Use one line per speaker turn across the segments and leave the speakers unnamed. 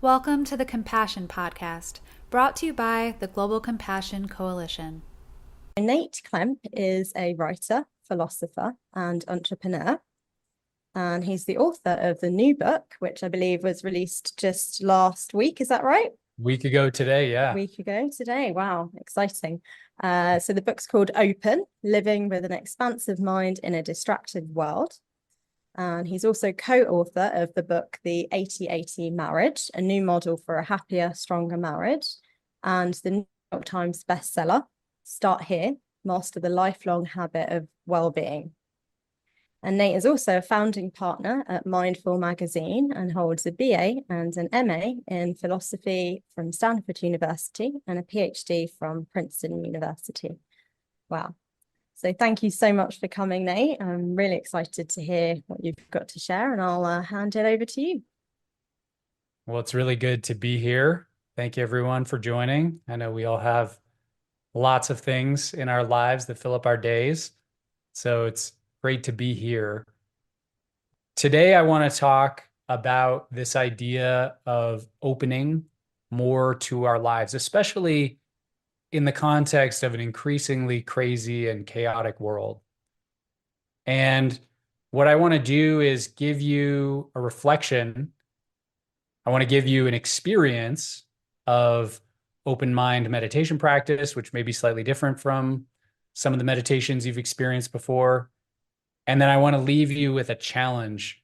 Welcome to the Compassion Podcast, brought to you by the Global Compassion Coalition.
Nate Klemp is a writer, philosopher, and entrepreneur. And he's the author of the new book, which I believe was released just last week. Is that right?
Week ago today, yeah.
Week ago today. Wow, exciting. So the book's called Open, Living with an Expansive Mind in a Distracted World. And he's also co-author of the book, The 80-80 Marriage, a new model for a happier, stronger marriage, and the New York Times bestseller, Start Here, Master the Lifelong Habit of Wellbeing. And Nate is also a founding partner at Mindful Magazine and holds a BA and an MA in philosophy from Stanford University and a PhD from Princeton University. Wow. So thank you so much for coming, Nate. I'm really excited to hear what you've got to share, and I'll hand it over to you.
Well, it's really good to be here. Thank you, everyone, for joining. I know we all have lots of things in our lives that fill up our days, so it's great to be here. Today, I want to talk about this idea of opening more to our lives, especially in the context of an increasingly crazy and chaotic world. And what I want to do is give you a reflection. I want to give you an experience of open mind meditation practice, which may be slightly different from some of the meditations you've experienced before. And then I want to leave you with a challenge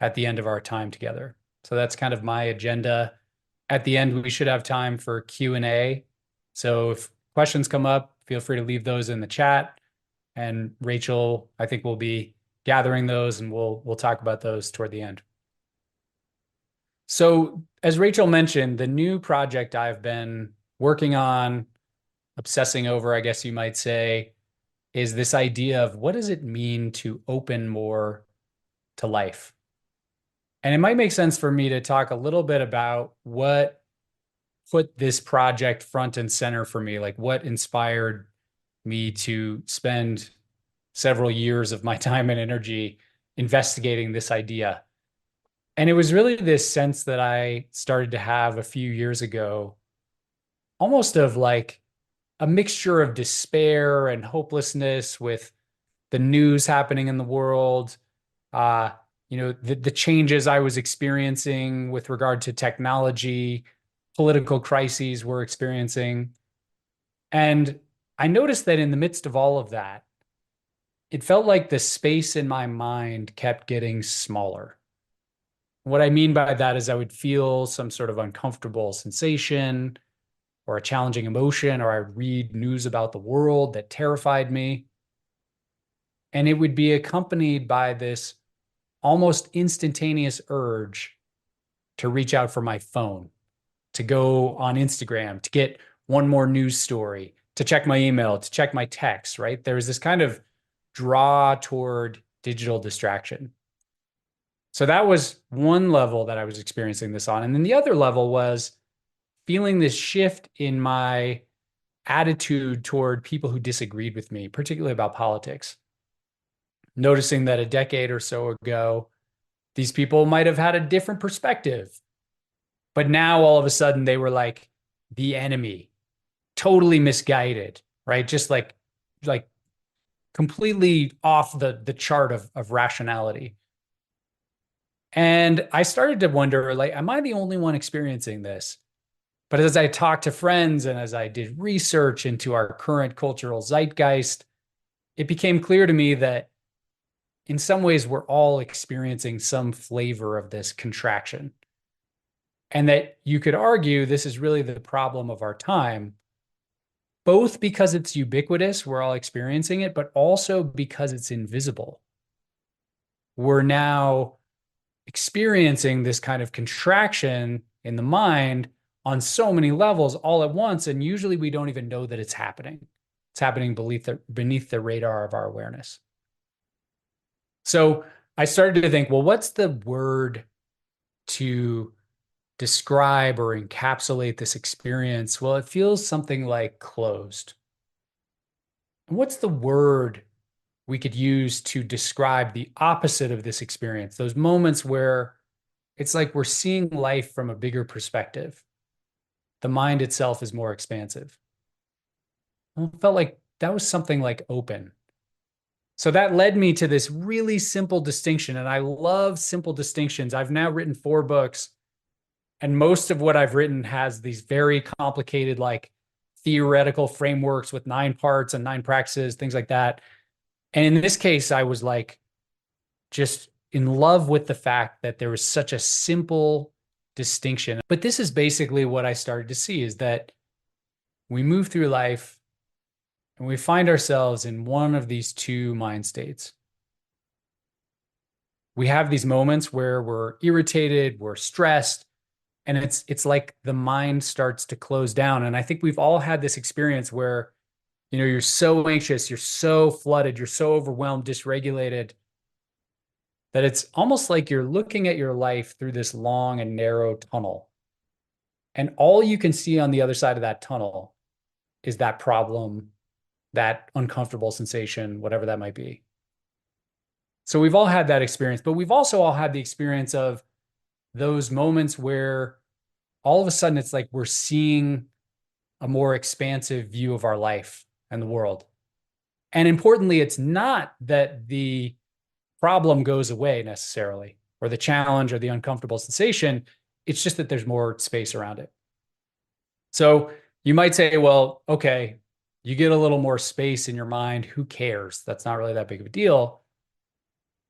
at the end of our time together. So that's kind of my agenda. At the end, we should have time for Q&A. So if questions come up, feel free to leave those in the chat. And Rachel, I think we'll be gathering those, and we'll talk about those toward the end. So as Rachel mentioned, the new project I've been working on, obsessing over, I guess you might say, is this idea of what does it mean to open more to life? And it might make sense for me to talk a little bit about what put this project front and center for me, like what inspired me to spend several years of my time and energy investigating this idea. And it was really this sense that I started to have a few years ago, almost of like a mixture of despair and hopelessness with the news happening in the world, the changes I was experiencing with regard to technology, political crises we're experiencing. And I noticed that in the midst of all of that, it felt like the space in my mind kept getting smaller. What I mean by that is I would feel some sort of uncomfortable sensation or a challenging emotion, or I'd read news about the world that terrified me. And it would be accompanied by this almost instantaneous urge to reach out for my phone, to go on Instagram, to get one more news story, to check my email, to check my text, right? There was this kind of draw toward digital distraction. So that was one level that I was experiencing this on. And then the other level was feeling this shift in my attitude toward people who disagreed with me, particularly about politics. Noticing that a decade or so ago, these people might have had a different perspective. But now all of a sudden they were like the enemy, totally misguided, right? Just like completely off the chart of rationality. And I started to wonder, like, am I the only one experiencing this? But as I talked to friends and as I did research into our current cultural zeitgeist, it became clear to me that in some ways we're all experiencing some flavor of this contraction. And that you could argue this is really the problem of our time, both because it's ubiquitous, we're all experiencing it, but also because it's invisible. We're now experiencing this kind of contraction in the mind on so many levels all at once, and usually we don't even know that it's happening. It's happening beneath the radar of our awareness. So I started to think, well, what's the word to describe or encapsulate this experience? Well, it feels something like closed. And what's the word we could use to describe the opposite of this experience? Those moments where it's like we're seeing life from a bigger perspective. The mind itself is more expansive. Well, it felt like that was something like open. So that led me to this really simple distinction. And I love simple distinctions. I've now written 4 books, and most of what I've written has these very complicated, like theoretical frameworks with 9 parts and 9 practices, things like that. And in this case, I was like just in love with the fact that there was such a simple distinction. But this is basically what I started to see, is that we move through life and we find ourselves in one of these 2 mind states. We have these moments where we're irritated, we're stressed, and it's like the mind starts to close down. And I think we've all had this experience where, you're so anxious, you're so flooded, you're so overwhelmed, dysregulated, that it's almost like you're looking at your life through this long and narrow tunnel. And all you can see on the other side of that tunnel is that problem, that uncomfortable sensation, whatever that might be. So we've all had that experience, but we've also all had the experience of those moments where all of a sudden it's like we're seeing a more expansive view of our life and the world. And importantly, it's not that the problem goes away necessarily, or the challenge or the uncomfortable sensation. It's just that there's more space around it. So you might say, well, okay, you get a little more space in your mind. Who cares? That's not really that big of a deal.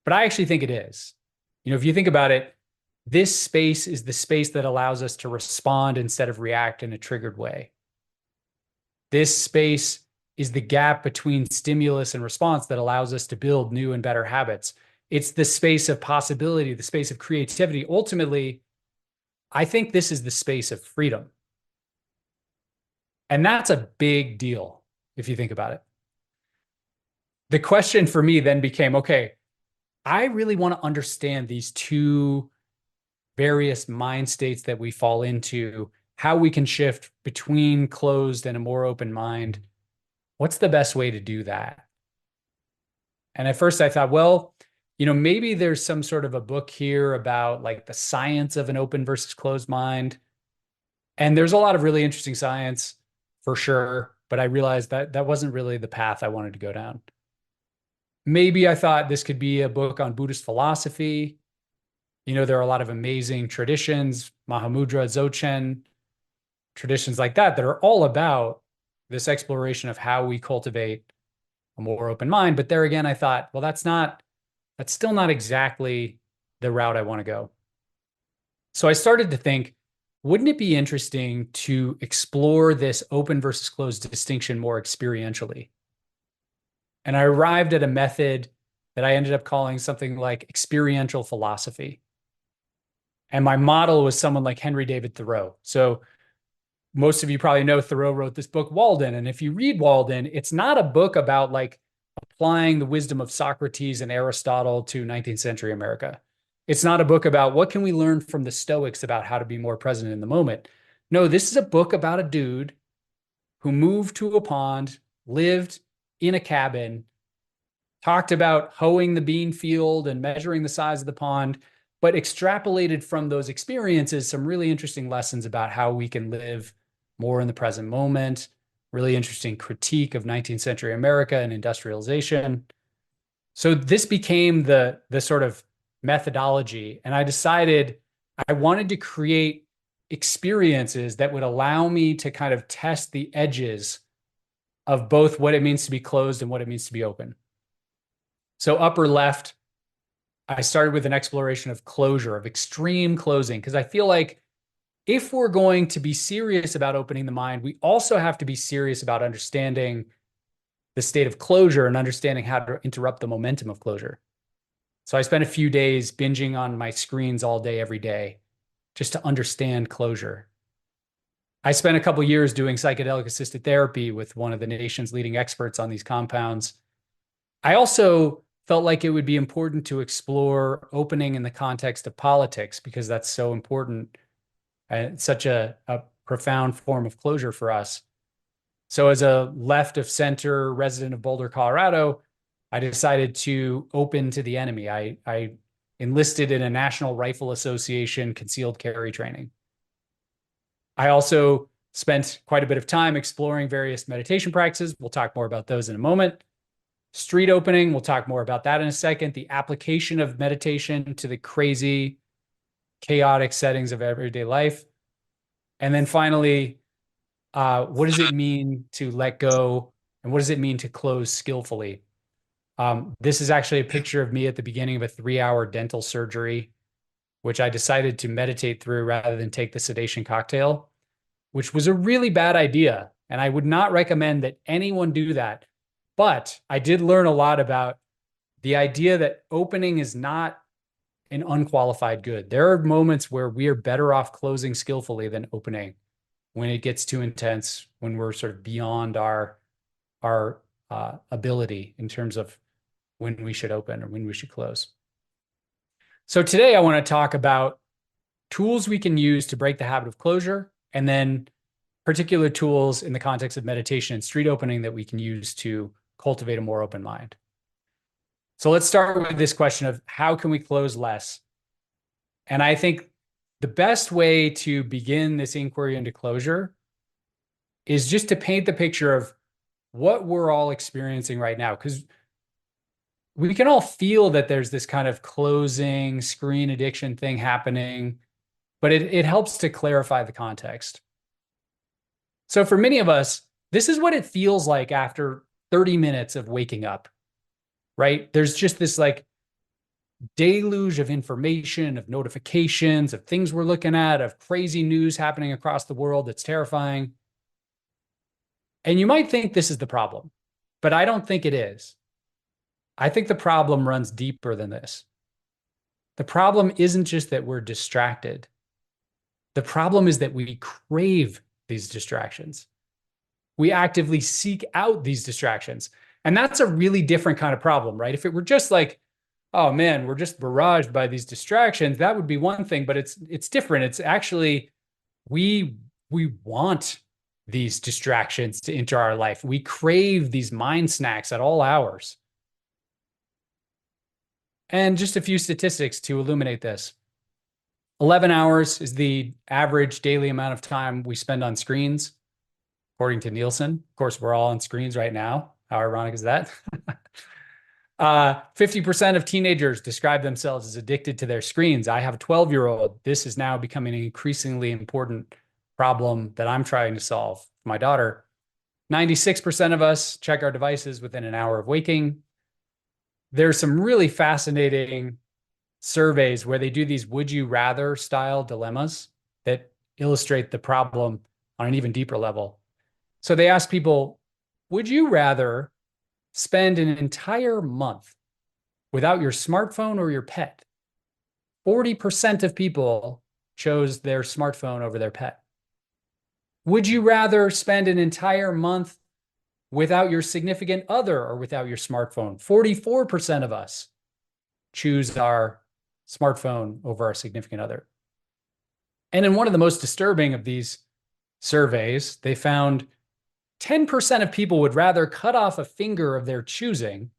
But I actually think it is. If you think about it, this space is the space that allows us to respond instead of react in a triggered way. This space is the gap between stimulus and response that allows us to build new and better habits. It's the space of possibility, the space of creativity. Ultimately, I think this is the space of freedom. And that's a big deal if you think about it. The question for me then became, okay, I really want to understand these 2 various mind states that we fall into, how we can shift between closed and a more open mind. What's the best way to do that? And at first I thought, well, maybe there's some sort of a book here about like the science of an open versus closed mind. And there's a lot of really interesting science for sure, but I realized that that wasn't really the path I wanted to go down. Maybe I thought this could be a book on Buddhist philosophy. There are a lot of amazing traditions, Mahamudra, Dzogchen, traditions like that are all about this exploration of how we cultivate a more open mind. But there again, I thought, well, that's still not exactly the route I want to go. So I started to think, wouldn't it be interesting to explore this open versus closed distinction more experientially? And I arrived at a method that I ended up calling something like experiential philosophy. And my model was someone like Henry David Thoreau. So most of you probably know Thoreau wrote this book, Walden. And if you read Walden, it's not a book about like applying the wisdom of Socrates and Aristotle to 19th century America. It's not a book about what can we learn from the Stoics about how to be more present in the moment. No, this is a book about a dude who moved to a pond, lived in a cabin, talked about hoeing the bean field and measuring the size of the pond, but extrapolated from those experiences some really interesting lessons about how we can live more in the present moment, really interesting critique of 19th century America and industrialization. So this became the sort of methodology. And I decided I wanted to create experiences that would allow me to kind of test the edges of both what it means to be closed and what it means to be open. So upper left, I started with an exploration of closure, of extreme closing, because I feel like if we're going to be serious about opening the mind, we also have to be serious about understanding the state of closure and understanding how to interrupt the momentum of closure. So I spent a few days binging on my screens all day, every day, just to understand closure. I spent a couple years doing psychedelic assisted therapy with one of the nation's leading experts on these compounds. I also felt like it would be important to explore opening in the context of politics because that's so important and such a profound form of closure for us. So as a left of center resident of Boulder, Colorado, I decided to open to the enemy. I enlisted in a National Rifle Association concealed carry training. I also spent quite a bit of time exploring various meditation practices. We'll talk more about those in a moment. Street opening, we'll talk more about that in a second. The application of meditation to the crazy, chaotic settings of everyday life. And then finally, what does it mean to let go? And what does it mean to close skillfully? This is actually a picture of me at the beginning of a 3-hour dental surgery, which I decided to meditate through rather than take the sedation cocktail, which was a really bad idea. And I would not recommend that anyone do that. But I did learn a lot about the idea that opening is not an unqualified good. There are moments where we are better off closing skillfully than opening when it gets too intense, when we're sort of beyond our ability in terms of when we should open or when we should close. So today I want to talk about tools we can use to break the habit of closure, and then particular tools in the context of meditation and street opening that we can use to cultivate a more open mind. So let's start with this question of how can we close less? And I think the best way to begin this inquiry into closure is just to paint the picture of what we're all experiencing right now, because we can all feel that there's this kind of closing screen addiction thing happening, but it helps to clarify the context. So for many of us, this is what it feels like after 30 minutes of waking up, right? There's just this like deluge of information, of notifications, of things we're looking at, of crazy news happening across the world that's terrifying. And you might think this is the problem, but I don't think it is. I think the problem runs deeper than this. The problem isn't just that we're distracted. The problem is that we crave these distractions. We actively seek out these distractions. And that's a really different kind of problem, right? If it were just like, oh man, we're just barraged by these distractions, that would be one thing, but it's different. It's actually, we want these distractions to enter our life. We crave these mind snacks at all hours. And just a few statistics to illuminate this. 11 hours is the average daily amount of time we spend on screens, according to Nielsen. Of course, we're all on screens right now. How ironic is that? 50% of teenagers describe themselves as addicted to their screens. I have a 12-year-old. This is now becoming an increasingly important problem that I'm trying to solve for my daughter. 96% of us check our devices within an hour of waking. There's some really fascinating surveys where they do these would you rather style dilemmas that illustrate the problem on an even deeper level. So they ask people, would you rather spend an entire month without your smartphone or your pet? 40% of people chose their smartphone over their pet. Would you rather spend an entire month without your significant other or without your smartphone? 44% of us choose our smartphone over our significant other. And in one of the most disturbing of these surveys, they found 10% of people would rather cut off a finger of their choosing,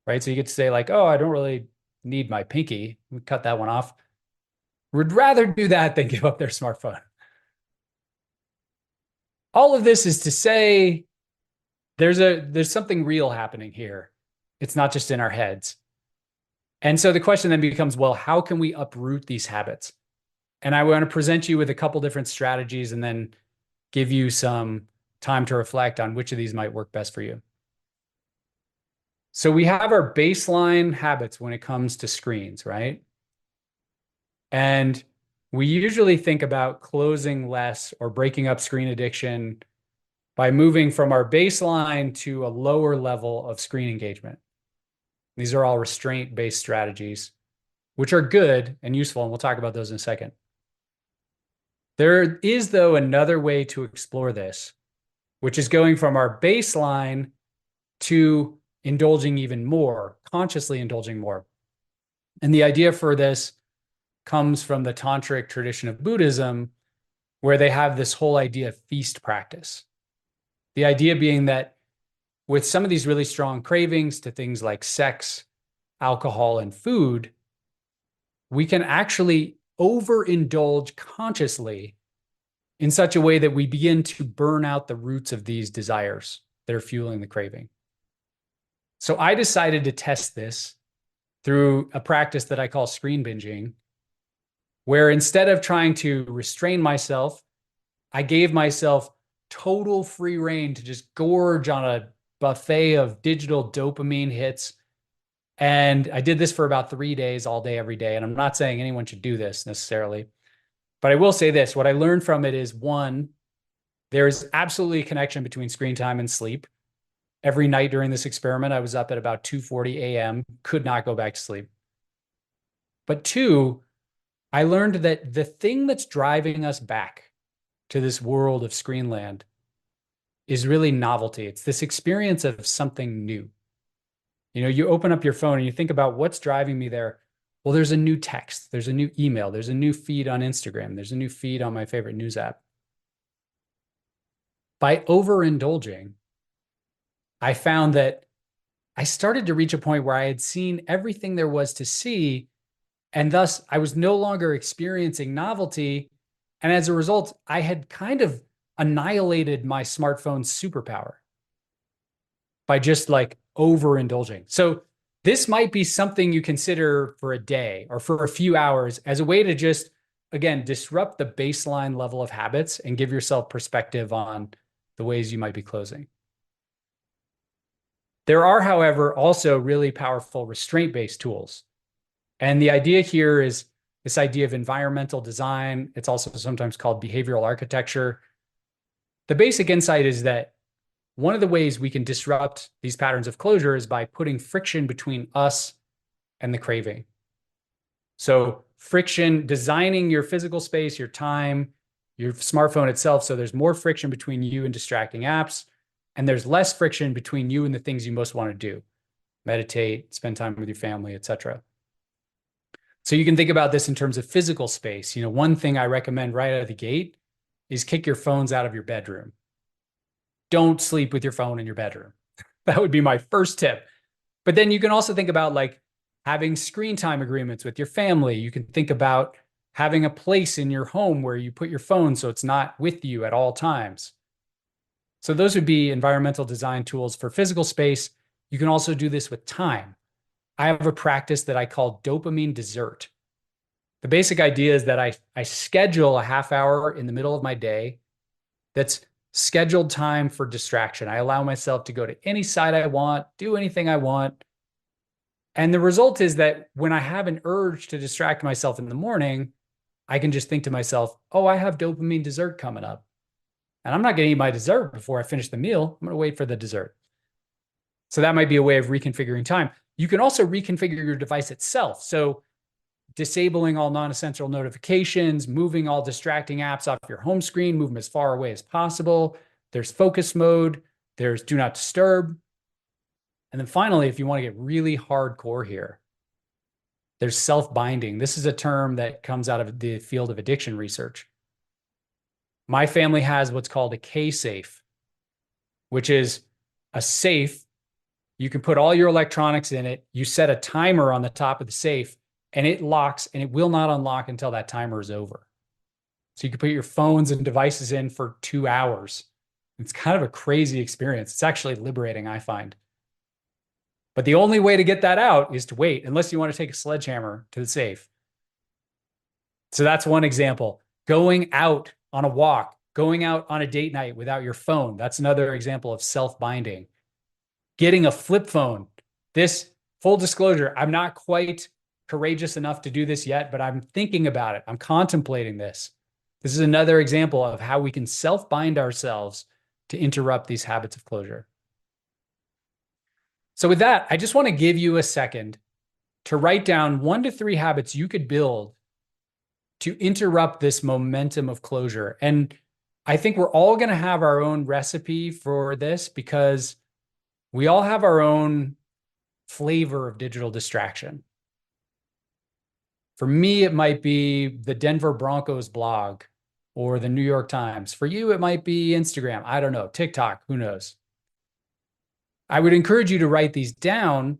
right? So you get to say like, oh, I don't really need my pinky. We cut that one off. Would rather do that than give up their smartphone. All of this is to say there's something real happening here. It's not just in our heads. And so the question then becomes, well, how can we uproot these habits? And I want to present you with a couple different strategies and then give you some time to reflect on which of these might work best for you. So we have our baseline habits when it comes to screens, right? And we usually think about closing less or breaking up screen addiction by moving from our baseline to a lower level of screen engagement. These are all restraint-based strategies, which are good and useful, and we'll talk about those in a second. There is, though, another way to explore this, which is going from our baseline to indulging even more, consciously indulging more. And the idea for this comes from the tantric tradition of Buddhism, where they have this whole idea of feast practice. The idea being that with some of these really strong cravings to things like sex, alcohol, and food, we can actually overindulge consciously in such a way that we begin to burn out the roots of these desires that are fueling the craving. So I decided to test this through a practice that I call screen binging, where instead of trying to restrain myself, I gave myself total free rein to just gorge on a buffet of digital dopamine hits. And I did this for about 3 days, all day, every day. And I'm not saying anyone should do this necessarily, but I will say this. What I learned from it is, one, there is absolutely a connection between screen time and sleep. Every night during this experiment, I was up at about 2:40 a.m., could not go back to sleep. But two, I learned that the thing that's driving us back to this world of screenland is really novelty. It's this experience of something new. You open up your phone and you think about what's driving me there. Well, there's a new text, there's a new email, there's a new feed on Instagram, there's a new feed on my favorite news app. By overindulging, I found that I started to reach a point where I had seen everything there was to see, and thus I was no longer experiencing novelty. And as a result, I had kind of annihilated my smartphone's superpower by just like overindulging. So this might be something you consider for a day or for a few hours as a way to just, again, disrupt the baseline level of habits and give yourself perspective on the ways you might be closing. There are, however, also really powerful restraint-based tools. And the idea here is this idea of environmental design. It's also sometimes called behavioral architecture. The basic insight is that one of the ways we can disrupt these patterns of closure is by putting friction between us and the craving. So friction, designing your physical space, your time, your smartphone itself, so there's more friction between you and distracting apps, and there's less friction between you and the things you most want to do. Meditate, spend time with your family, etc. So you can think about this in terms of physical space. One thing I recommend right out of the gate is kick your phones out of your bedroom. Don't sleep with your phone in your bedroom. That would be my first tip. But then you can also think about like having screen time agreements with your family. You can think about having a place in your home where you put your phone so it's not with you at all times. So those would be environmental design tools for physical space. You can also do this with time. I have a practice that I call dopamine dessert. The basic idea is that I schedule a half hour in the middle of my day that's scheduled time for distraction. I allow myself to go to any site I want, do anything I want. And the result is that when I have an urge to distract myself in the morning, I can just think to myself, oh, I have dopamine dessert coming up. And I'm not going to eat my dessert before I finish the meal. I'm going to wait for the dessert. So that might be a way of reconfiguring time. You can also reconfigure your device itself. So disabling all non-essential notifications, moving all distracting apps off your home screen, move them as far away as possible. There's focus mode. There's do not disturb. And then finally, if you want to get really hardcore here, there's self-binding. This is a term that comes out of the field of addiction research. My family has what's called a K-safe, which is a safe. You can put all your electronics in it. You set a timer on the top of the safe, and it locks, and it will not unlock until that timer is over. So you can put your phones and devices in for 2 hours. It's kind of a crazy experience. It's actually liberating, I find. But the only way to get that out is to wait, unless you want to take a sledgehammer to the safe. So that's one example. Going out on a walk, going out on a date night without your phone. That's another example of self-binding. Getting a flip phone. This, full disclosure, I'm not quite courageous enough to do this yet, but I'm thinking about it. I'm contemplating this. This is another example of how we can self-bind ourselves to interrupt these habits of closure. So with that, I just want to give you a second to write down 1 to 3 habits you could build to interrupt this momentum of closure. And I think we're all going to have our own recipe for this because we all have our own flavor of digital distraction. For me, it might be the Denver Broncos blog or the New York Times. For you, it might be Instagram. I don't know, TikTok, who knows? I would encourage you to write these down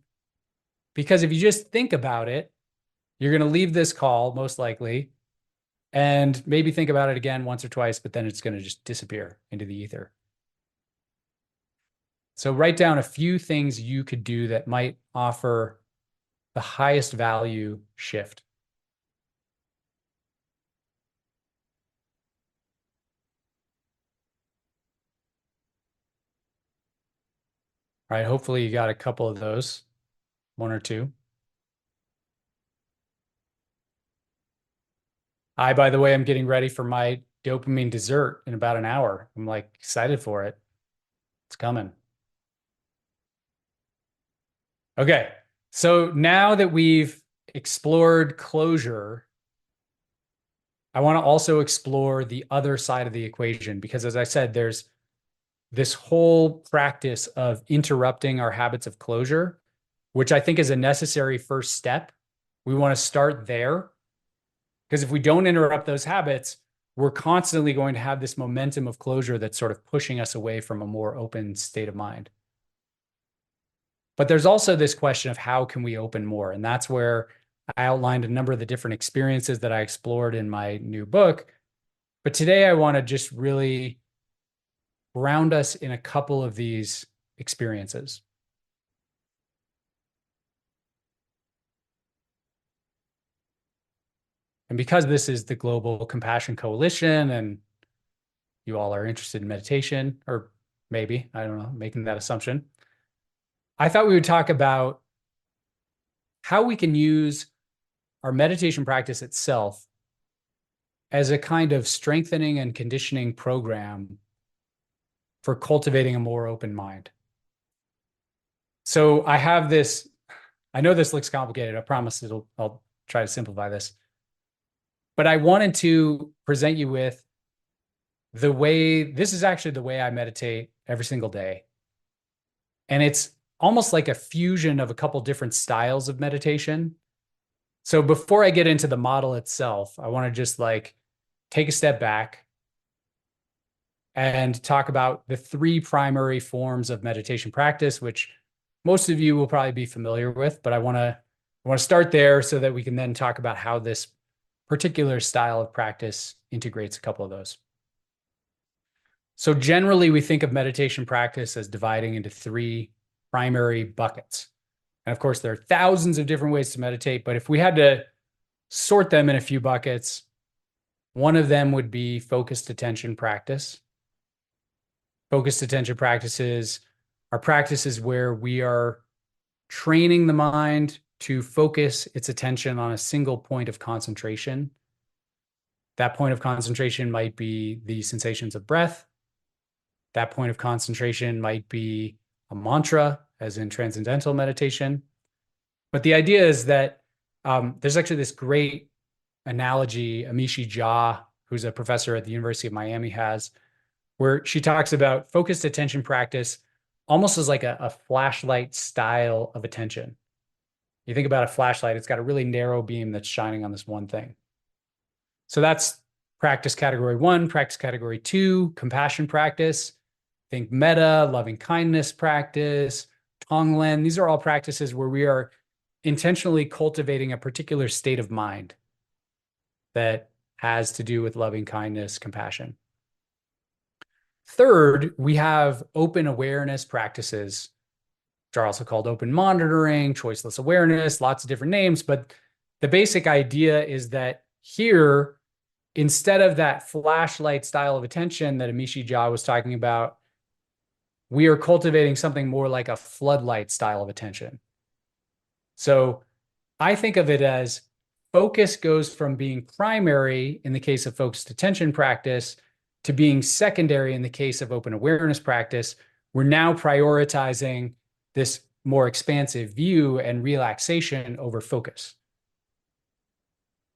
because if you just think about it, You're going to leave this call, most likely, and maybe think about it again once or twice, but then it's going to just disappear into the ether. So write down a few things you could do that might offer the highest value shift. All right, hopefully you got a couple of those, one or two. By the way, I'm getting ready for my dopamine dessert in about an hour. I'm like excited for it. It's coming. Okay, so now that we've explored closure, I want to also explore the other side of the equation, because as I said, there's this whole practice of interrupting our habits of closure, which I think is a necessary first step. We want to start there, because if we don't interrupt those habits, we're constantly going to have this momentum of closure that's sort of pushing us away from a more open state of mind. But there's also this question of how can we open more? And that's where I outlined a number of the different experiences that I explored in my new book. But today I want to just really ground us in a couple of these experiences. And because this is the Global Compassion Coalition and you all are interested in meditation, or maybe, I don't know, making that assumption, I thought we would talk about how we can use our meditation practice itself as a kind of strengthening and conditioning program for cultivating a more open mind. So I have this, I know this looks complicated. I promise I'll try to simplify this. But I wanted to present you with the way, this is actually the way I meditate every single day. And it's almost like a fusion of a couple different styles of meditation. So before I get into the model itself, I want to just like take a step back and talk about the three primary forms of meditation practice, which most of you will probably be familiar with, but I want to start there so that we can then talk about how this particular style of practice integrates a couple of those. So generally, we think of meditation practice as dividing into three primary buckets. And of course, there are thousands of different ways to meditate, but if we had to sort them in a few buckets, one of them would be focused attention practice. Focused attention practices are practices where we are training the mind to focus its attention on a single point of concentration. That point of concentration might be the sensations of breath. That point of concentration might be a mantra, as in transcendental meditation. But the idea is that there's actually this great analogy Amishi Jha, who's a professor at the University of Miami, has, where she talks about focused attention practice almost as like a flashlight style of attention. You think about a flashlight, it's got a really narrow beam that's shining on this one thing. So that's practice category one. Practice category two, compassion practice. Think metta, loving kindness practice, Tonglen. These are all practices where we are intentionally cultivating a particular state of mind that has to do with loving kindness, compassion. Third, we have open awareness practices, which are also called open monitoring, choiceless awareness, lots of different names. But the basic idea is that here, instead of that flashlight style of attention that Amishi Jha was talking about, we are cultivating something more like a floodlight style of attention. So I think of it as focus goes from being primary in the case of focused attention practice to being secondary in the case of open awareness practice. We're now prioritizing this more expansive view and relaxation over focus.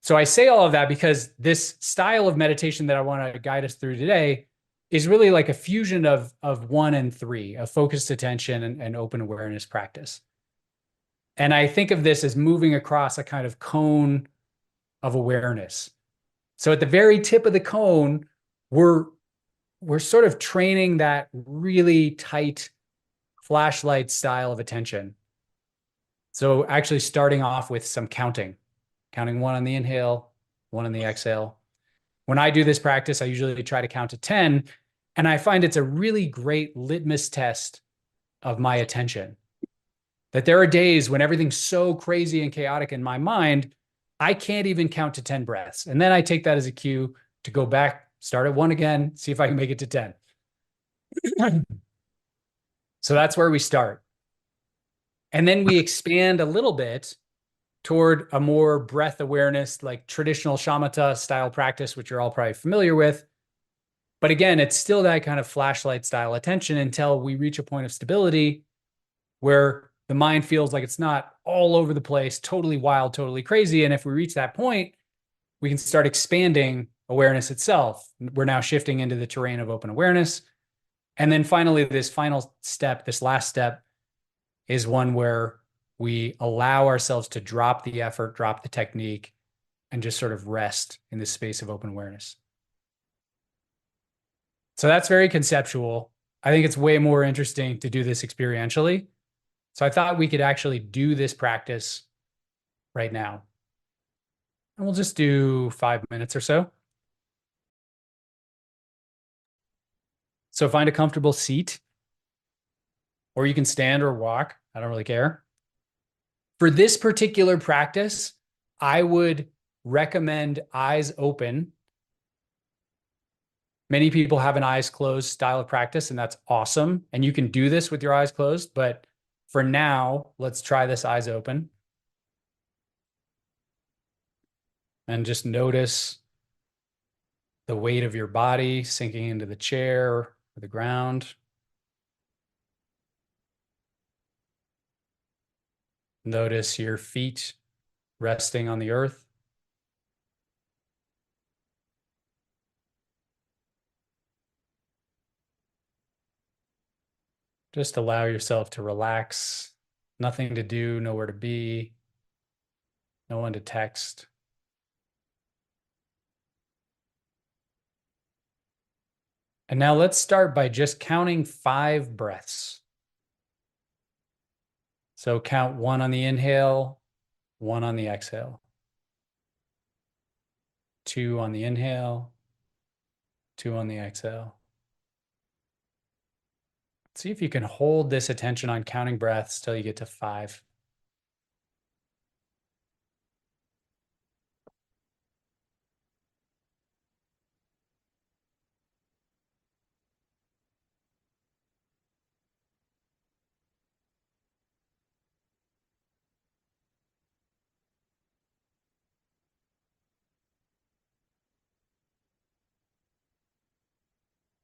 So I say all of that because this style of meditation that I want to guide us through today is really like a fusion of one and three, of focused attention and open awareness practice. And I think of this as moving across a kind of cone of awareness. So at the very tip of the cone, we're sort of training that really tight flashlight style of attention. So actually starting off with some counting counting 1 on the inhale, 1 on the exhale. When I do this practice, I usually try to count to 10, and I find it's a really great litmus test of my attention. That there are days when everything's so crazy and chaotic in my mind, I can't even count to 10 breaths. And then I take that as a cue to go back, start at 1 again, see if I can make it to 10. So that's where we start. And then we expand a little bit toward a more breath awareness, like traditional shamatha style practice, which you're all probably familiar with. But again, it's still that kind of flashlight style attention until we reach a point of stability where the mind feels like it's not all over the place, totally wild, totally crazy. And if we reach that point, we can start expanding awareness itself. We're now shifting into the terrain of open awareness. And then finally, this final step, this last step, is one where we allow ourselves to drop the effort, drop the technique, and just sort of rest in this space of open awareness. So that's very conceptual. I think it's way more interesting to do this experientially. So I thought we could actually do this practice right now. And we'll just do 5 minutes or so. So find a comfortable seat, or you can stand or walk. I don't really care. For this particular practice, I would recommend eyes open. Many people have an eyes closed style of practice, and that's awesome. And you can do this with your eyes closed, but for now, let's try this eyes open. And just notice the weight of your body sinking into the chair or the ground. Notice your feet resting on the earth. Just allow yourself to relax. Nothing to do, nowhere to be, no one to text. And now let's start by just counting 5 breaths. So count 1 on the inhale, 1 on the exhale. 2 on the inhale, 2 on the exhale. See if you can hold this attention on counting breaths till you get to 5.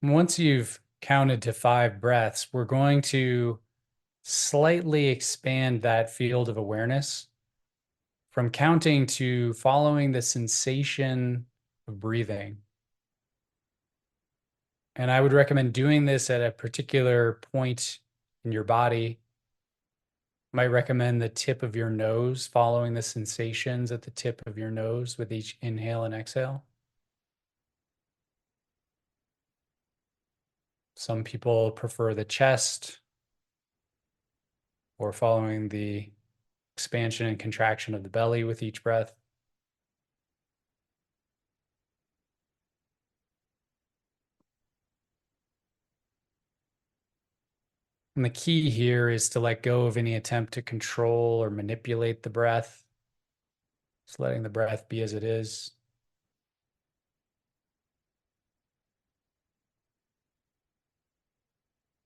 Once you've counted to 5 breaths, we're going to slightly expand that field of awareness from counting to following the sensation of breathing. And I would recommend doing this at a particular point in your body. Might recommend the tip of your nose, following the sensations at the tip of your nose with each inhale and exhale. Some people prefer the chest, or following the expansion and contraction of the belly with each breath. And the key here is to let go of any attempt to control or manipulate the breath. Just letting the breath be as it is.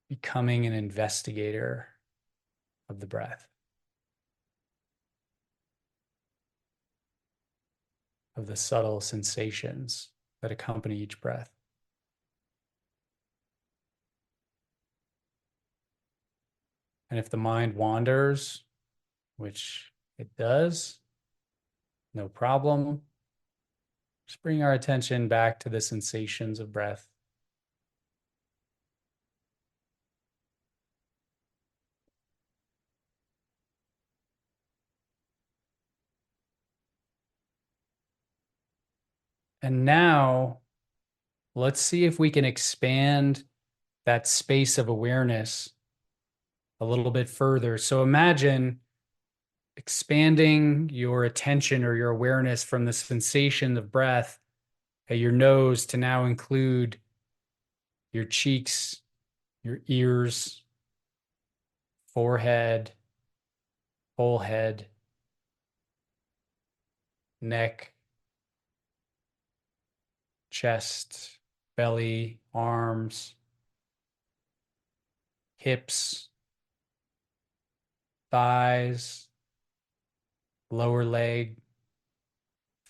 Becoming an investigator of the breath, of the subtle sensations that accompany each breath. And if the mind wanders, which it does, no problem. Just bring our attention back to the sensations of breath. And now let's see if we can expand that space of awareness a little bit further. So imagine expanding your attention or your awareness from the sensation of breath at your nose to now include your cheeks, your ears, forehead, whole head, neck, chest, belly, arms, hips, thighs, lower leg,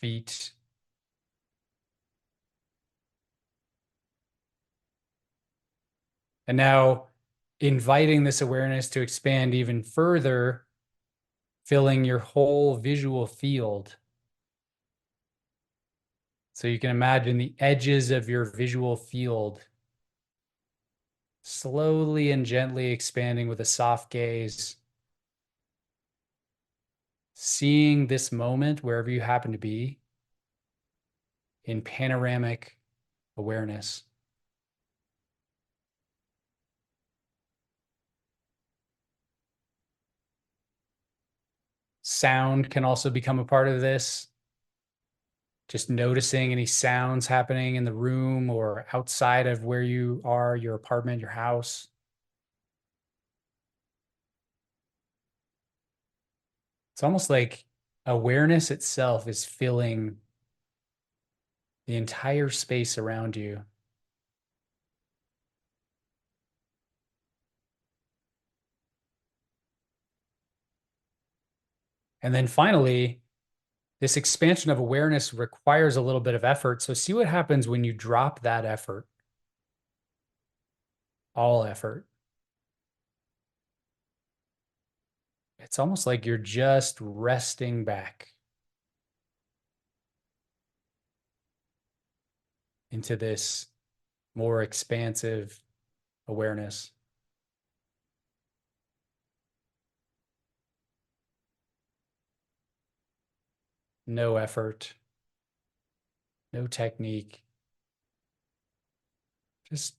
feet. And now inviting this awareness to expand even further, filling your whole visual field. So you can imagine the edges of your visual field slowly and gently expanding with a soft gaze, seeing this moment wherever you happen to be in panoramic awareness. Sound can also become a part of this. Just noticing any sounds happening in the room or outside of where you are, your apartment, your house. It's almost like awareness itself is filling the entire space around you. And then finally, this expansion of awareness requires a little bit of effort. So see what happens when you drop that effort, all effort. It's almost like you're just resting back into this more expansive awareness. No effort, no technique, just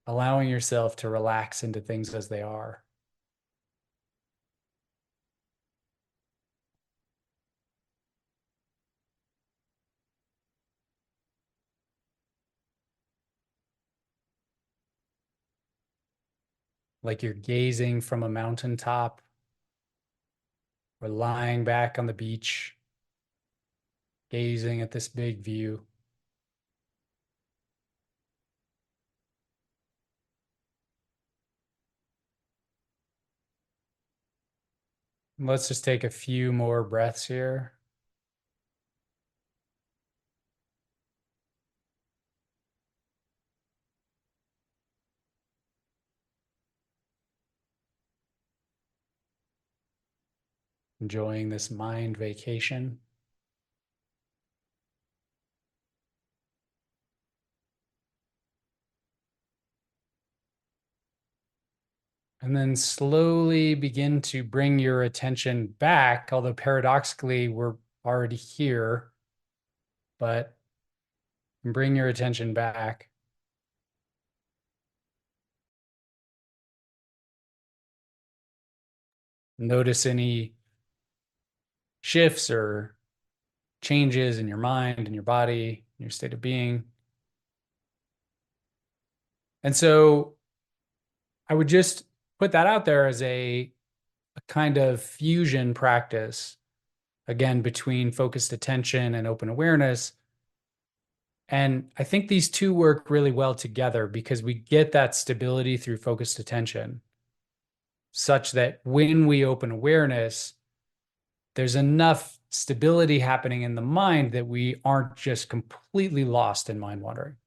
allowing yourself to relax into things as they are. Like you're gazing from a mountaintop or lying back on the beach, gazing at this big view. Let's just take a few more breaths here. Enjoying this mind vacation. And then slowly begin to bring your attention back, although paradoxically, we're already here, but bring your attention back. Notice any shifts or changes in your mind, in your body, in your state of being. And so I would just put that out there as a kind of fusion practice, again, between focused attention and open awareness. And I think these two work really well together because we get that stability through focused attention, such that when we open awareness, there's enough stability happening in the mind that we aren't just completely lost in mind wandering.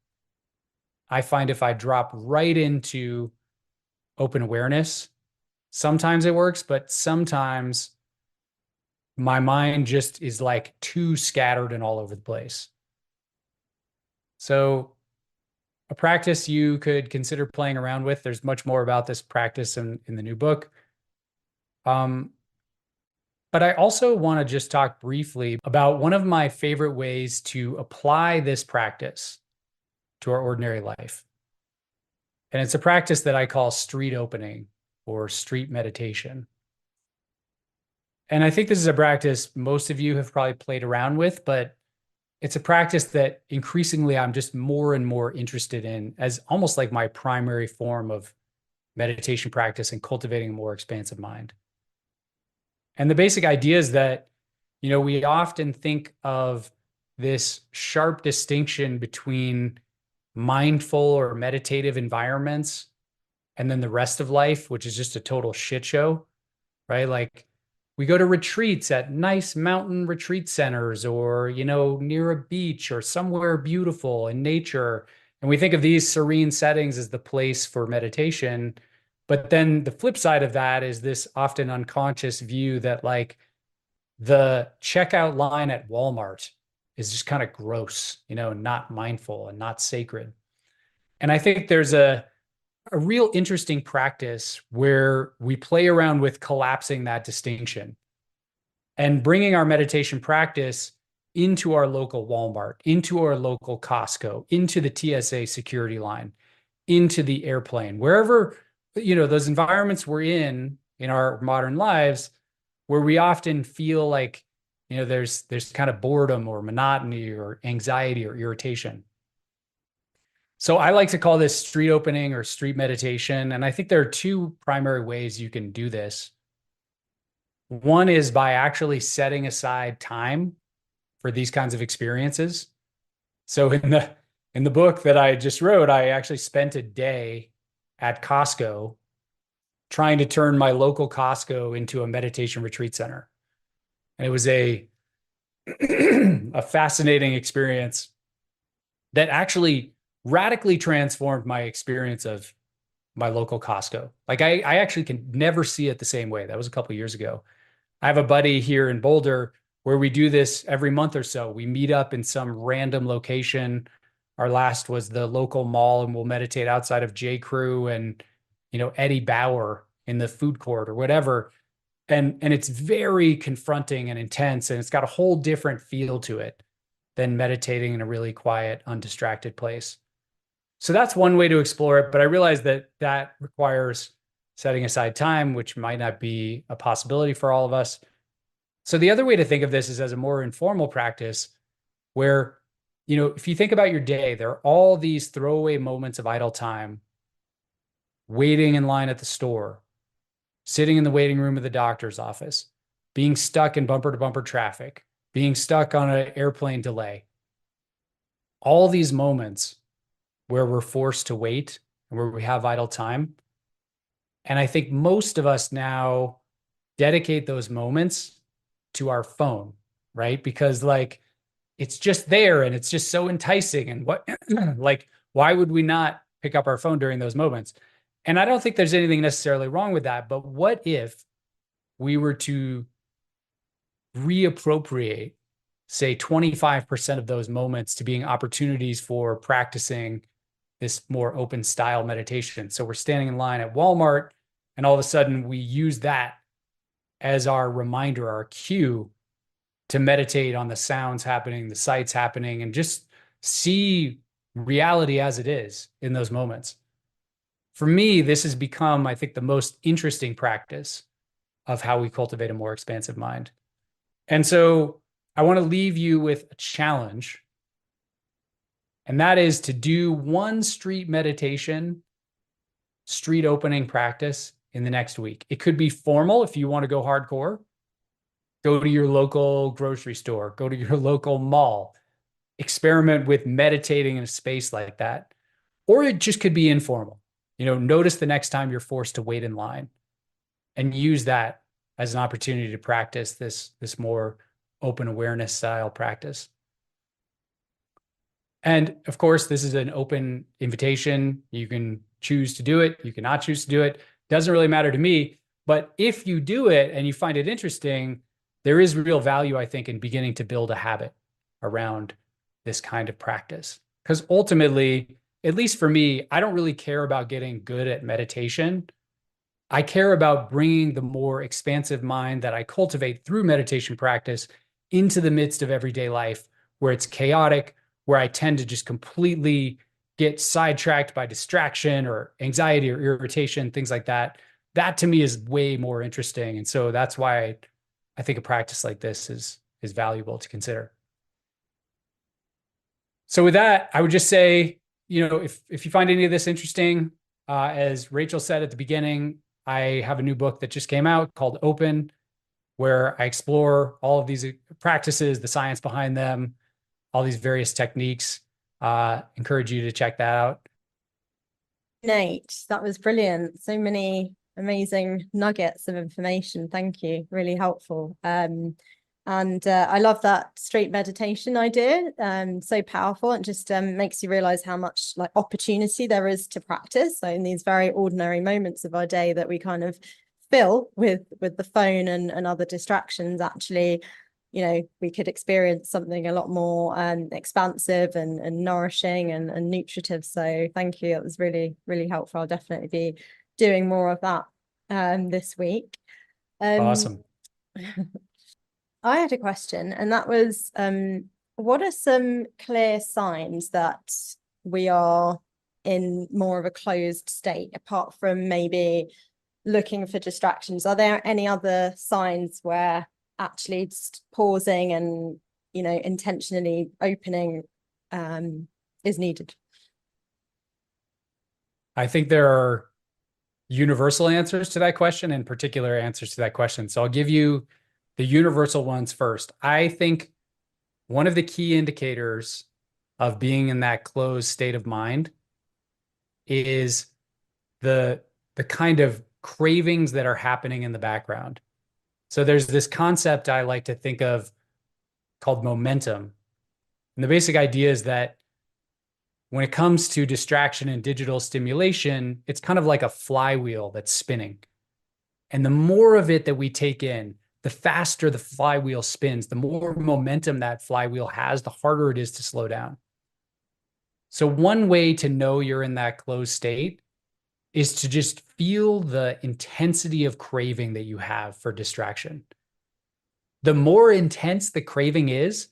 I find if I drop right into open awareness, sometimes it works, but sometimes my mind just is like too scattered and all over the place. So a practice you could consider playing around with, there's much more about this practice in the new book. But I also want to just talk briefly about one of my favorite ways to apply this practice to our ordinary life. And it's a practice that I call street opening or street meditation. And I think this is a practice most of you have probably played around with, but it's a practice that increasingly I'm just more and more interested in as almost like my primary form of meditation practice and cultivating a more expansive mind. And the basic idea is that, we often think of this sharp distinction between mindful or meditative environments and then the rest of life, which is just a total shit show, right? Like we go to retreats at nice mountain retreat centers or, near a beach or somewhere beautiful in nature. And we think of these serene settings as the place for meditation. But then the flip side of that is this often unconscious view that like the checkout line at Walmart is just kind of gross, not mindful and not sacred. And I think there's a real interesting practice where we play around with collapsing that distinction and bringing our meditation practice into our local Walmart, into our local Costco, into the TSA security line, into the airplane, wherever, those environments we're in our modern lives, where we often feel like, there's kind of boredom or monotony or anxiety or irritation. So I like to call this street opening or street meditation. And I think there are two primary ways you can do this. One is by actually setting aside time for these kinds of experiences. So in the book that I just wrote, I actually spent a day at Costco trying to turn my local Costco into a meditation retreat center. And it was a fascinating experience that actually radically transformed my experience of my local Costco. Like I actually can never see it the same way. That was a couple of years ago. I have a buddy here in Boulder where we do this every month or so. We meet up in some random location. Our last was the local mall, and we'll meditate outside of J. Crew and, Eddie Bauer in the food court or whatever. And it's very confronting and intense, and it's got a whole different feel to it than meditating in a really quiet, undistracted place. So that's one way to explore it. But I realize that requires setting aside time, which might not be a possibility for all of us. So the other way to think of this is as a more informal practice where, if you think about your day, there are all these throwaway moments of idle time, waiting in line at the store, sitting in the waiting room of the doctor's office, being stuck in bumper to bumper traffic, being stuck on an airplane delay. All these moments where we're forced to wait and where we have idle time. And I think most of us now dedicate those moments to our phone, right? Because like, it's just there and it's just so enticing. And why would we not pick up our phone during those moments? And I don't think there's anything necessarily wrong with that. But what if we were to reappropriate, say, 25% of those moments to being opportunities for practicing this more open style meditation? So we're standing in line at Walmart, and all of a sudden we use that as our reminder, our cue to meditate on the sounds happening, the sights happening, and just see reality as it is in those moments. For me, this has become, I think, the most interesting practice of how we cultivate a more expansive mind. And so I want to leave you with a challenge, and that is to do one street meditation, street opening practice in the next week. It could be formal if you want to go hardcore. Go to your local grocery store, go to your local mall, experiment with meditating in a space like that. Or it just could be informal. Notice the next time you're forced to wait in line and use that as an opportunity to practice this more open awareness style practice. And of course, this is an open invitation. You can choose to do it. You cannot choose to do it. Doesn't really matter to me. But if you do it and you find it interesting, there is real value, I think, in beginning to build a habit around this kind of practice. Because ultimately, at least for me, I don't really care about getting good at meditation. I care about bringing the more expansive mind that I cultivate through meditation practice into the midst of everyday life, where it's chaotic, where I tend to just completely get sidetracked by distraction or anxiety or irritation, things like that. That to me is way more interesting. And so that's why I think a practice like this is valuable to consider. So with that, I would just say, if you find any of this interesting, as Rachel said at the beginning, I have a new book that just came out called Open, where I explore all of these practices, the science behind them, all these various techniques. Encourage you to check that out.
Nate, that was brilliant. So many amazing nuggets of information. Thank you. Really helpful. And I love that street meditation idea. So powerful. It just makes you realize how much like opportunity there is to practice. So in these very ordinary moments of our day that we kind of fill with the phone and other distractions, actually, we could experience something a lot more expansive and nourishing and nutritive. So thank you. It was really, really helpful. I'll definitely be doing more of that this week.
Awesome.
I had a question, and that was, what are some clear signs that we are in more of a closed state, apart from maybe looking for distractions? Are there any other signs where actually just pausing and, intentionally opening is needed?
I think there are universal answers to that question and particular answers to that question. So I'll give you the universal ones first. I think one of the key indicators of being in that closed state of mind is the kind of cravings that are happening in the background. So there's this concept I like to think of called momentum. And the basic idea is that when it comes to distraction and digital stimulation, it's kind of like a flywheel that's spinning. And the more of it that we take in, the faster the flywheel spins, the more momentum that flywheel has, the harder it is to slow down. So one way to know you're in that closed state is to just feel the intensity of craving that you have for distraction. The more intense the craving is,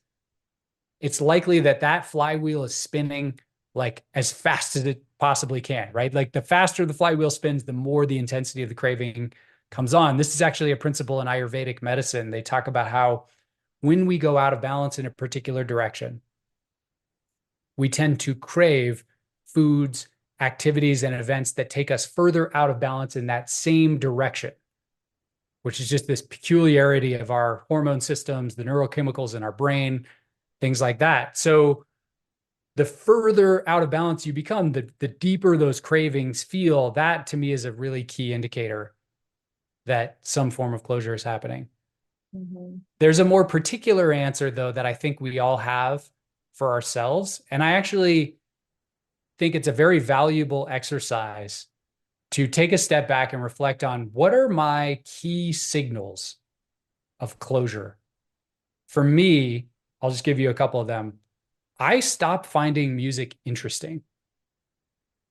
it's likely that flywheel is spinning like as fast as it possibly can, right? Like the faster the flywheel spins, the more the intensity of the craving comes on. This is actually a principle in Ayurvedic medicine. They talk about how when we go out of balance in a particular direction, we tend to crave foods, activities, and events that take us further out of balance in that same direction, which is just this peculiarity of our hormone systems, the neurochemicals in our brain, things like that. So the further out of balance you become, the deeper those cravings feel. That to me is a really key indicator that some form of closure is happening. Mm-hmm. There's a more particular answer, though, that I think we all have for ourselves. And I actually think it's a very valuable exercise to take a step back and reflect on what are my key signals of closure. For me, I'll just give you a couple of them. I stopped finding music interesting.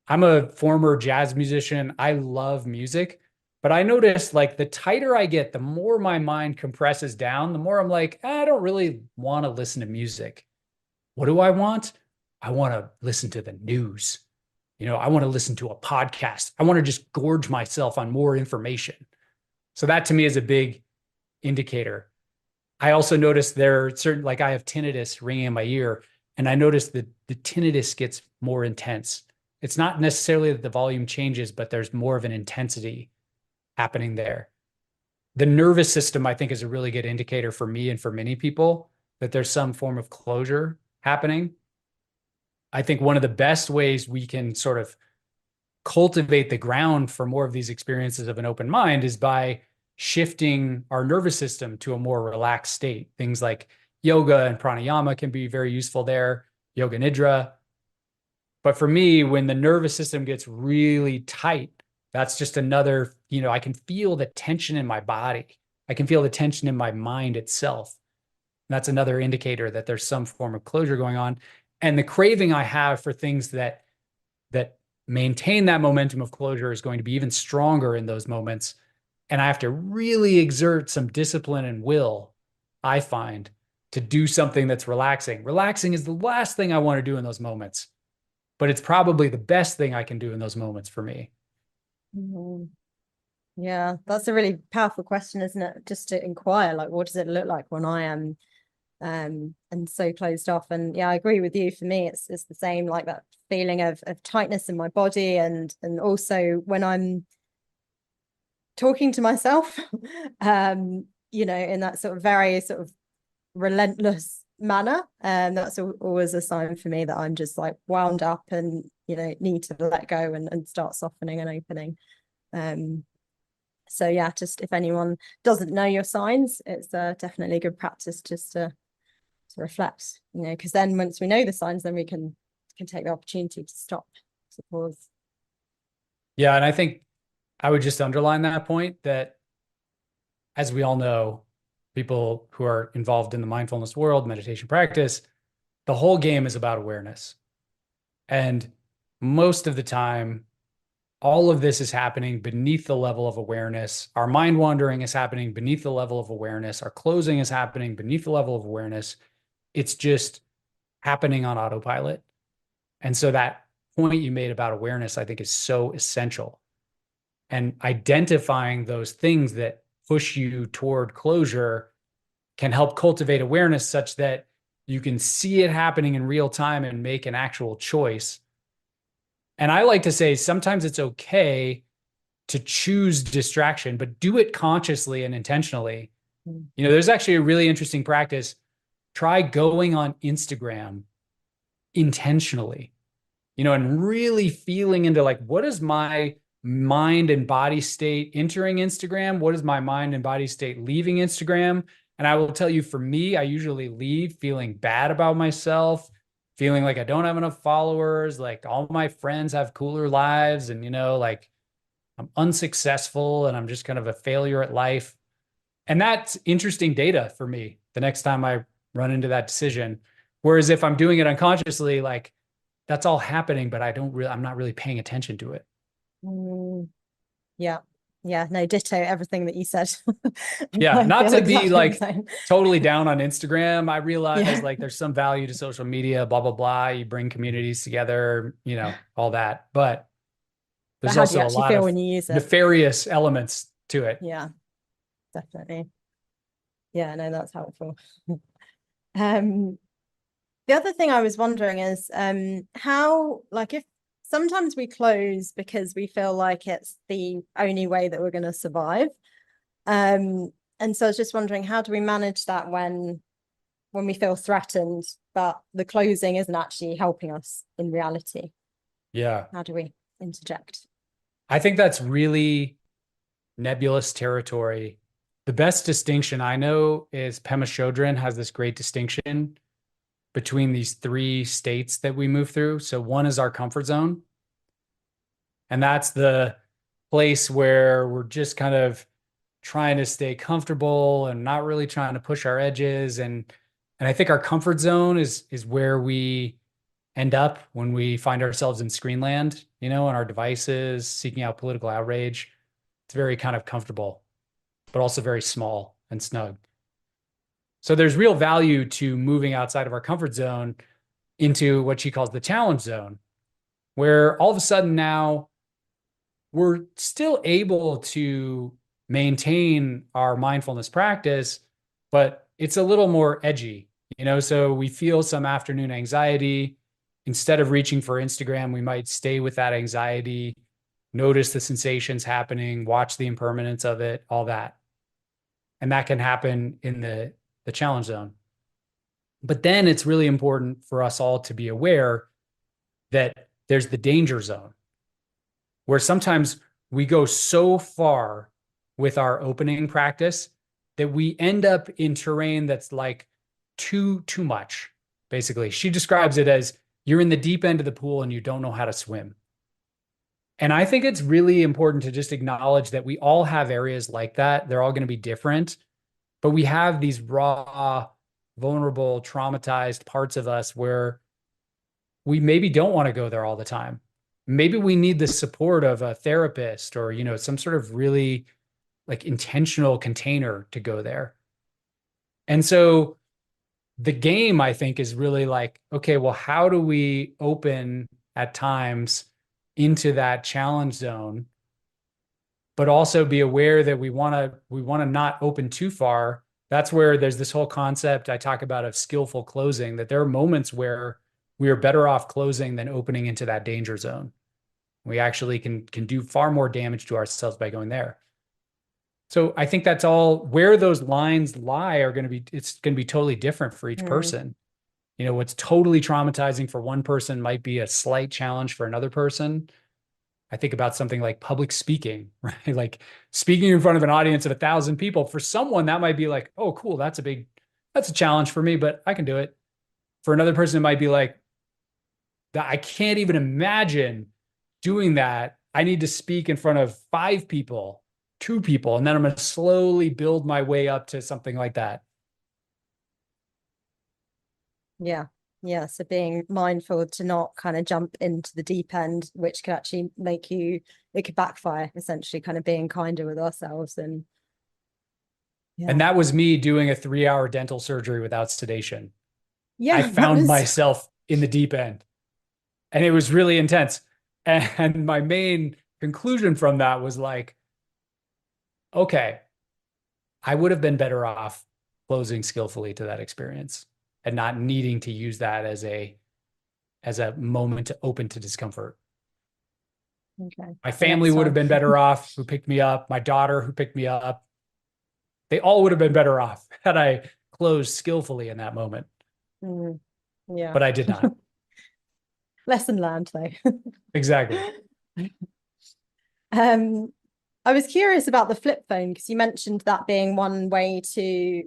I'm a former jazz musician. I love music, but I noticed like the tighter I get, the more my mind compresses down, the more I'm like, I don't really want to listen to music. What do I want? I want to listen to the news. I want to listen to a podcast. I want to just gorge myself on more information. So that to me is a big indicator. I also noticed there are certain, like I have tinnitus ringing in my ear, and I noticed that the tinnitus gets more intense. It's not necessarily that the volume changes, but there's more of an intensity happening there. The nervous system, I think, is a really good indicator for me and for many people that there's some form of closure happening. I think one of the best ways we can sort of cultivate the ground for more of these experiences of an open mind is by shifting our nervous system to a more relaxed state. Things like yoga and pranayama can be very useful there, yoga nidra. But for me, when the nervous system gets really tight, that's just another, I can feel the tension in my body. I can feel the tension in my mind itself. That's another indicator that there's some form of closure going on. And the craving I have for things that maintain that momentum of closure is going to be even stronger in those moments. And I have to really exert some discipline and will, I find, to do something that's relaxing. Relaxing is the last thing I want to do in those moments, but it's probably the best thing I can do in those moments for me.
Mm-hmm. Yeah, that's a really powerful question, isn't it? Just to inquire, like, what does it look like when I am and so closed off? And yeah, I agree with you. For me, it's the same, like that feeling of tightness in my body, and also when I'm talking to myself, in that sort of very sort of relentless manner. And that's always a sign for me that I'm just like wound up and, need to let go and start softening and opening. So yeah, just if anyone doesn't know your signs, it's definitely a good practice just to reflect, because then once we know the signs, then we can take the opportunity to stop, to pause.
Yeah. And I think I would just underline that point that, as we all know, people who are involved in the mindfulness world, meditation practice, the whole game is about awareness. And most of the time, all of this is happening beneath the level of awareness. Our mind wandering is happening beneath the level of awareness. Our closing is happening beneath the level of awareness. It's just happening on autopilot. And so that point you made about awareness, I think, is so essential. And identifying those things that push you toward closure can help cultivate awareness such that you can see it happening in real time and make an actual choice. And I like to say sometimes it's okay to choose distraction, but do it consciously and intentionally. There's actually a really interesting practice. Try going on Instagram intentionally, and really feeling into like, what is my mind and body state entering Instagram? What is my mind and body state leaving Instagram? And I will tell you, for me, I usually leave feeling bad about myself, feeling like I don't have enough followers, like all my friends have cooler lives, and, like I'm unsuccessful and I'm just kind of a failure at life. And that's interesting data for me the next time I run into that decision. Whereas if I'm doing it unconsciously, like that's all happening, but I'm not really paying attention to it.
Yeah. Yeah. No, ditto everything that you said.
Yeah.
I
Not
feel
to be
exactly the
like
same.
totally down on Instagram. I realize
Yeah.
like there's some value to social media, blah, blah, blah. You bring communities together, all that. But
But
there's
how do you
also a
actually
lot
feel
of
when you use it?
nefarious elements to it.
Yeah, definitely. Yeah, no, that's helpful. Um, the other thing I was wondering is how, like, if sometimes we close because we feel like it's the only way that we're going to survive. And so I was just wondering, how do we manage that when we feel threatened, but the closing isn't actually helping us in reality?
Yeah.
How do we interject?
I think that's really nebulous territory. The best distinction I know is Pema Chodron has this great distinction between these three states that we move through. So one is our comfort zone, and that's the place where we're just kind of trying to stay comfortable and not really trying to push our edges. And I think our comfort zone is where we end up when we find ourselves in screenland, on our devices, seeking out political outrage. It's very kind of comfortable, but also very small and snug. So there's real value to moving outside of our comfort zone into what she calls the challenge zone, where all of a sudden now we're still able to maintain our mindfulness practice, but it's a little more edgy, so we feel some afternoon anxiety. Instead of reaching for Instagram, we might stay with that anxiety, notice the sensations happening, watch the impermanence of it, all that. And that can happen in the challenge zone. But then it's really important for us all to be aware that there's the danger zone, where sometimes we go so far with our opening practice that we end up in terrain that's like too much. Basically, she describes it as you're in the deep end of the pool and you don't know how to swim. And I think it's really important to just acknowledge that we all have areas like that. They're all going to be different, but we have these raw, vulnerable, traumatized parts of us where we maybe don't want to go there all the time. Maybe we need the support of a therapist or, some sort of really like intentional container to go there. And so the game, I think, is really like, okay, well, how do we open at times into that challenge zone but also be aware that we want to not open too far. That's where there's this whole concept I talk about of skillful closing, that there are moments where we are better off closing than opening into that danger zone. We actually can do far more damage to ourselves by going there. So I think that's all where those lines lie are going to be, it's going to be totally different for each person. You know, what's totally traumatizing for one person might be a slight challenge for another person. I think about something like public speaking, right? Like speaking in front of an audience of 1,000 people. For someone, that might be like, oh, cool, that's a challenge for me, but I can do it. For another person, it might be like, I can't even imagine doing that. I need to speak in front of 5 people, 2 people, and then I'm going to slowly build my way up to something like that.
Yeah. Yeah. So being mindful to not kind of jump into the deep end, which could actually it could backfire, essentially kind of being kinder with ourselves. And yeah.
And that was me doing a 3-hour dental surgery without sedation.
Yeah,
I found myself in the deep end and it was really intense. And my main conclusion from that was like, okay, I would have been better off closing skillfully to that experience and not needing to use that as a moment to open to discomfort.
Okay.
My family would have been better off who picked me up. My daughter who picked me up. They all would have been better off had I closed skillfully in that moment.
Yeah.
But I did not.
Lesson learned, though.
Exactly.
I was curious about the flip phone because you mentioned that being one way to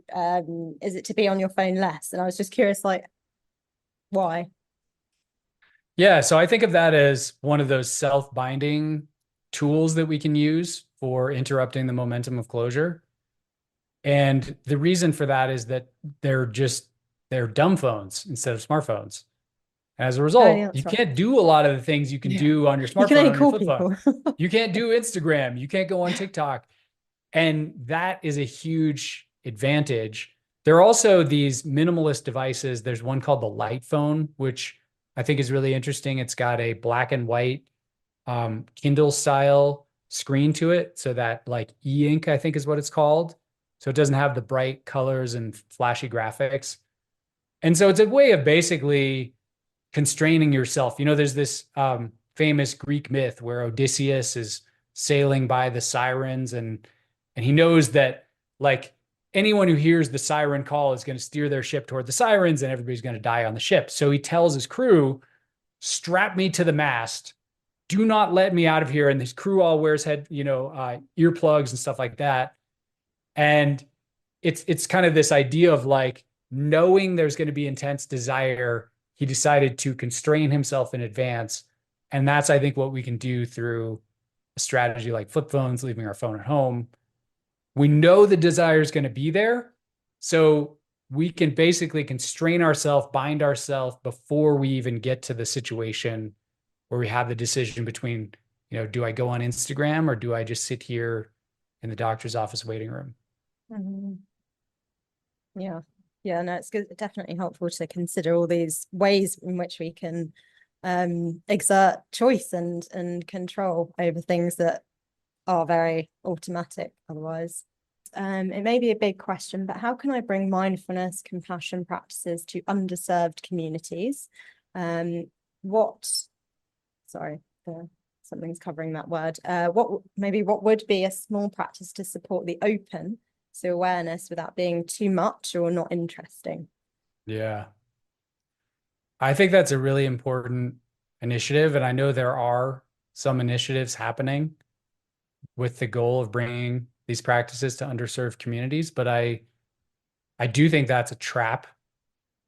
is it to be on your phone less? And I was just curious, like, why?
Yeah, so I think of that as one of those self-binding tools that we can use for interrupting the momentum of closure. And the reason for that is that they're dumb phones instead of smartphones. As a result, you can't do a lot of the things you can do on your smartphone on your flip phone. You can't do Instagram. You can't go on TikTok. And that is a huge advantage. There are also these minimalist devices. There's one called the Light Phone, which I think is really interesting. It's got a black and white Kindle style screen to it. So that like e-ink, I think is what it's called. So it doesn't have the bright colors and flashy graphics. And so it's a way of basically constraining yourself. You know, there's this famous Greek myth where Odysseus is sailing by the sirens and he knows that like anyone who hears the siren call is going to steer their ship toward the sirens and everybody's going to die on the ship. So he tells his crew, strap me to the mast. Do not let me out of here. And his crew all wears earplugs and stuff like that. And it's kind of this idea of like knowing there's going to be intense desire. He decided to constrain himself in advance. And that's, I think, what we can do through a strategy like flip phones, leaving our phone at home. We know the desire is going to be there. So we can basically constrain ourselves, bind ourselves before we even get to the situation where we have the decision between, do I go on Instagram or do I just sit here in the doctor's office waiting room?
Yeah. Yeah, no, it's good, definitely helpful to consider all these ways in which we can exert choice and control over things that are very automatic otherwise. It may be a big question, but how can I bring mindfulness, compassion practices to underserved communities? Something's covering that word. What would be a small practice to support the open, so awareness without being too much or not interesting?
Yeah. I think that's a really important initiative. And I know there are some initiatives happening with the goal of bringing these practices to underserved communities. But I do think that's a trap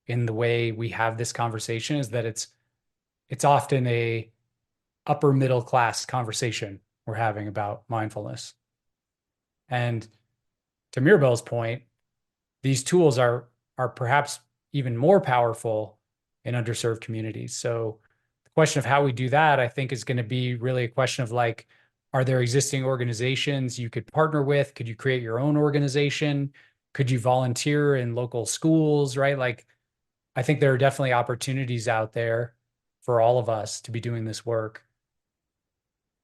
in the way we have this conversation, is that it's often a upper middle class conversation we're having about mindfulness. And to Mirabelle's point, these tools are perhaps even more powerful in underserved communities. So the question of how we do that, I think, is going to be really a question of like, are there existing organizations you could partner with? Could you create your own organization? Could you volunteer in local schools, right? Like, I think there are definitely opportunities out there for all of us to be doing this work.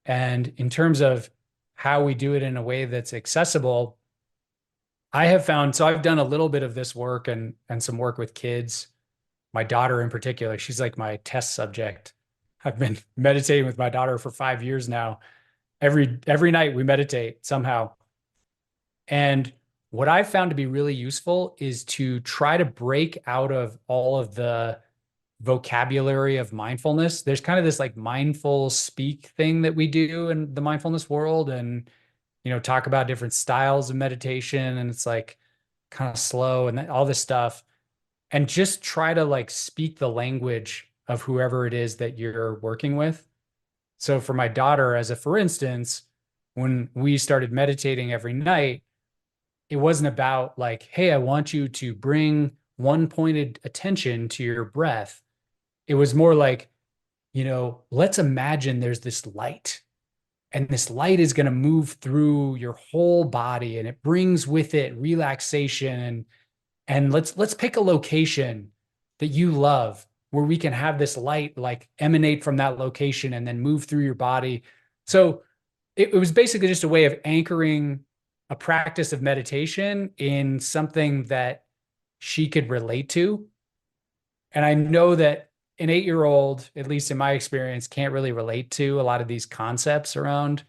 And in terms of how we do it in a way that's accessible, I have found, so I've done a little bit of this work and some work with kids. My daughter in particular, she's like my test subject. I've been meditating with my daughter for 5 years now. Every night we meditate somehow. And what I've found to be really useful is to try to break out of all of the vocabulary of mindfulness. There's kind of this like mindful speak thing that we do in the mindfulness world, and talk about different styles of meditation, and it's like kind of slow and all this stuff, and just try to like speak the language of whoever it is that you're working with. So for my daughter, for instance, when we started meditating every night, it wasn't about like, hey, I want you to bring one pointed attention to your breath. It was more like, let's imagine there's this light, and this light is going to move through your whole body, and it brings with it relaxation. And let's pick a location that you love where we can have this light like emanate from that location and then move through your body. So it was basically just a way of anchoring a practice of meditation in something that she could relate to. And I know that an 8-year-old, at least in my experience, can't really relate to a lot of these concepts around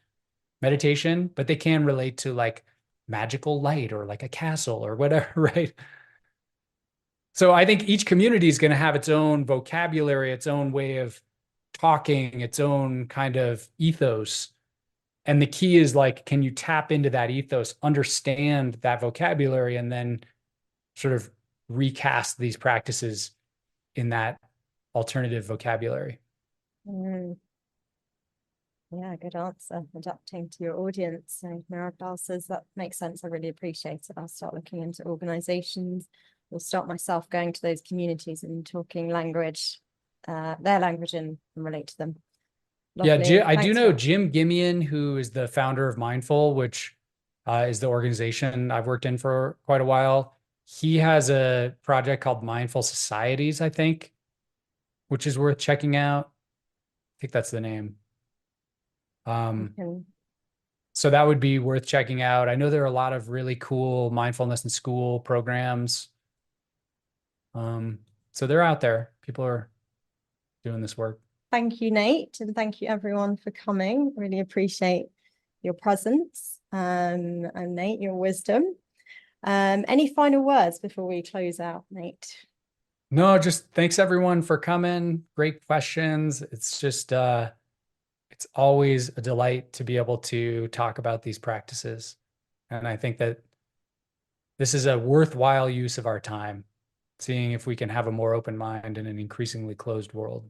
meditation, but they can relate to like magical light or like a castle or whatever, right? So I think each community is going to have its own vocabulary, its own way of talking, its own kind of ethos. And the key is like, can you tap into that ethos, understand that vocabulary, and then sort of recast these practices in that alternative vocabulary?
Yeah, good answer. Adapting to your audience. So Maribel says that makes sense. I really appreciate it. I'll start looking into organizations. We'll start myself going to those communities and talking language, their language, and relate to them. Lovely.
Yeah, I do know Jim Gimian, who is the founder of Mindful, which is the organization I've worked in for quite a while. He has a project called Mindful Societies, I think, which is worth checking out. I think that's the name. So that would be worth checking out. I know there are a lot of really cool mindfulness in school programs. So they're out there. People are doing this work.
Thank you, Nate, and thank you everyone for coming. Really appreciate your presence, and Nate, your wisdom. Any final words before we close out, Nate?
No, just thanks everyone for coming. Great questions. It's just it's always a delight to be able to talk about these practices. And I think that this is a worthwhile use of our time, seeing if we can have a more open mind in an increasingly closed world.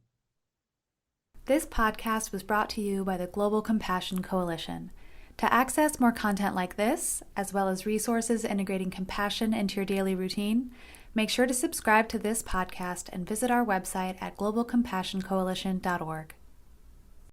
This podcast was brought to you by the Global Compassion Coalition. To access more content like this, as well as resources integrating compassion into your daily routine, make sure to subscribe to this podcast and visit our website at globalcompassioncoalition.org.